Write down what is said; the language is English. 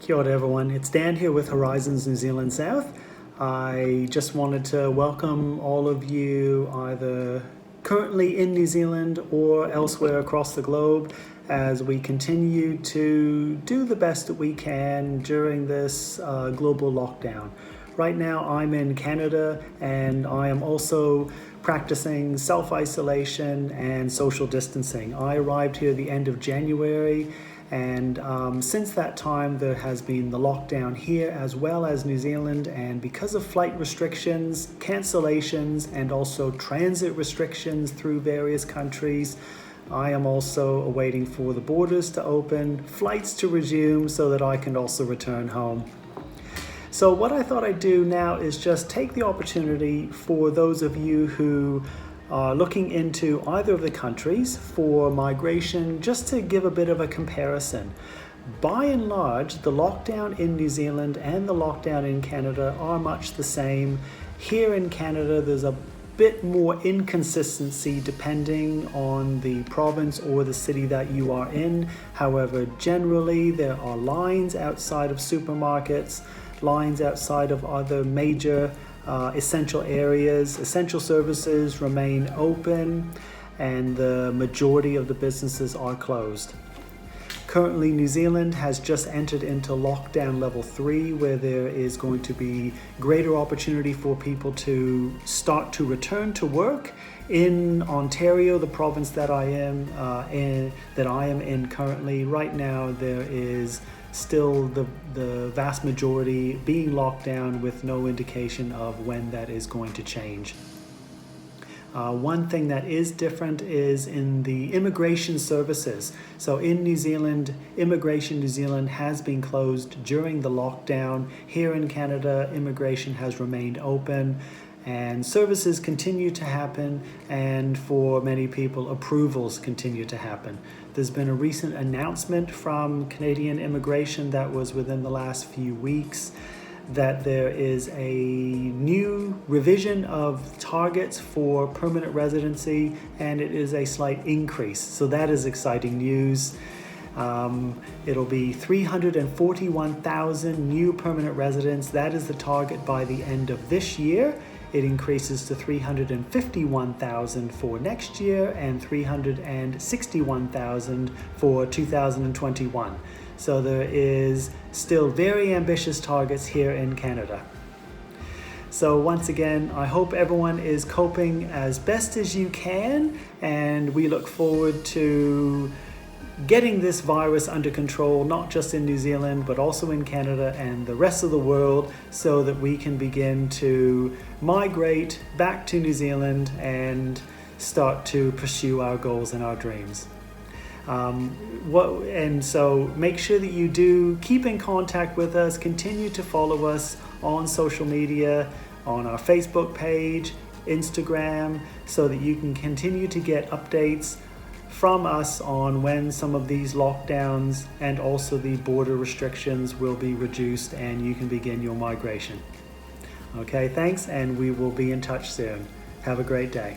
Kia ora everyone, it's Dan here with Horizons New Zealand South. I just wanted to welcome all of you either currently in New Zealand or elsewhere across the globe as we continue to do the best that we can during this global lockdown. Right now I'm in Canada and I am also practicing self-isolation and social distancing. I arrived here the end of January, and since that time there has been the lockdown here as well as New Zealand, and because of flight restrictions, cancellations, and also transit restrictions through various countries, I am also awaiting for the borders to open, flights to resume so that I can also return home. So what I thought I'd do now is just take the opportunity for those of you who are looking into either of the countries for migration, just to give a bit of a comparison. By and large, the lockdown in New Zealand and the lockdown in Canada are much the same. Here in Canada, there's a bit more inconsistency depending on the province or the city that you are in. However, generally there are lines outside of supermarkets, lines outside of other major essential areas. Essential services remain open and the majority of the businesses are closed. Currently, New Zealand has just entered into lockdown level 3, where there is going to be greater opportunity for people to start to return to work. In Ontario, the province that I am in currently, right now there is still the vast majority being locked down with no indication of when that is going to change. One thing that is different is in the immigration services. So in New Zealand, Immigration New Zealand has been closed during the lockdown. Here in Canada, immigration has remained open and services continue to happen, and for many people, approvals continue to happen. There's been a recent announcement from Canadian Immigration that was within the last few weeks that there is a new revision of targets for permanent residency, and it is a slight increase. So that is exciting news. It'll be 341,000 new permanent residents. That is the target by the end of this year. It increases to 351,000 for next year and 361,000 for 2021. So there is still very ambitious targets here in Canada. So once again, I hope everyone is coping as best as you can, and we look forward to getting this virus under control, not just in New Zealand, but also in Canada and the rest of the world, so that we can begin to migrate back to New Zealand and start to pursue our goals and our dreams. And so make sure that you do keep in contact with us, continue to follow us on social media, on our Facebook page, Instagram, so that you can continue to get updates from us on when some of these lockdowns and also the border restrictions will be reduced and you can begin your migration. Okay, thanks, and we will be in touch soon. Have a great day.